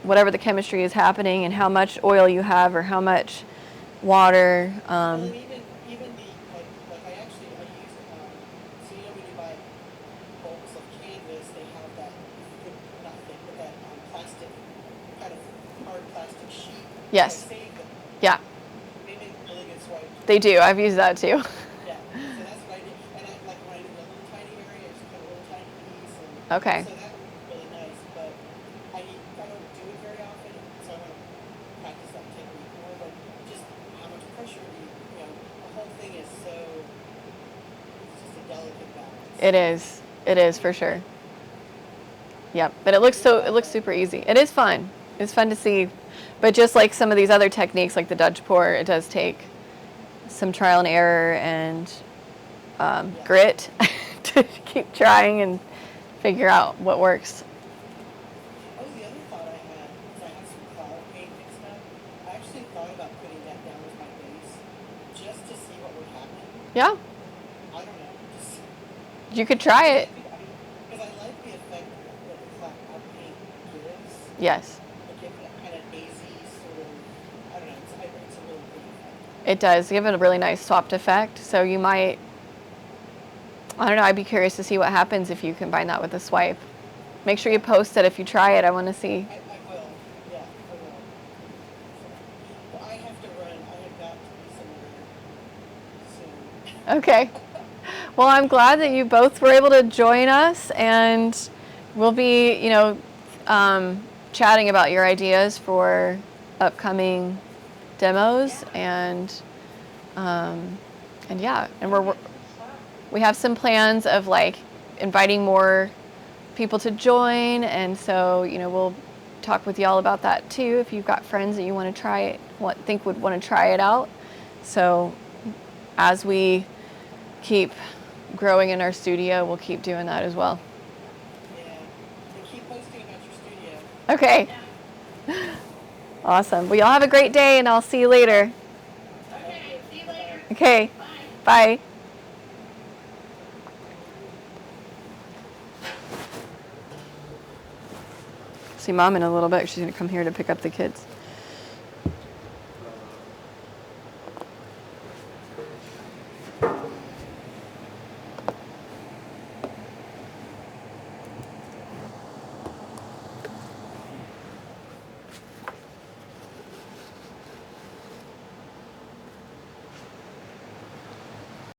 whatever the chemistry is happening and how much oil you have or how much water. Well, and even like I used so when you buy bulks of canvas, they have that not thick, but that plastic kind of hard plastic sheet. Yes. So I saved Yeah, They make really good swipes. they do. I've used that too. Yeah, so that's what I did. And I like when I did the little tiny area, I just cut a little tiny piece. And Okay. so that was really nice, but I don't do it very often, so I want to practice that technique more. But just how much pressure the whole thing is so, it's just a delicate balance. It is. It is for sure. Yep. But it looks super easy. It is fun. It's fun to see. But just like some of these other techniques, like the Dutch pour, it does take some trial and error and grit to keep trying and figure out what works. Oh, the other thought I had is I had some cloud paint mixed up. I actually thought about putting that down as my base just to see what would happen. Yeah. I don't know. Just, You could try it. because I like the effect that the cloud paint gives. Yes. Like give that kind of hazy sort of, I don't know, it's a really good effect. It does give it a really nice soft effect. So you might, I don't know, I'd be curious to see what happens if you combine that with a swipe. Make sure you post it if you try it. I want to see. I will. Yeah, I will. But I have to run. I have got to be somewhere soon. Okay. Well, I'm glad that you both were able to join us, and we'll be, chatting about your ideas for upcoming demos, and yeah, and we have some plans of like inviting more people to join, and so we'll talk with y'all about that too. If you've got friends that you want to try it, think would want to try it out. So as we keep growing in our studio, we'll keep doing that as well. Yeah. And keep posting about your studio. Okay. Awesome. Well, y'all have a great day, and I'll see you later. Okay, see you later. Okay. Bye. Bye. See Mom in a little bit. She's going to come here to pick up the kids.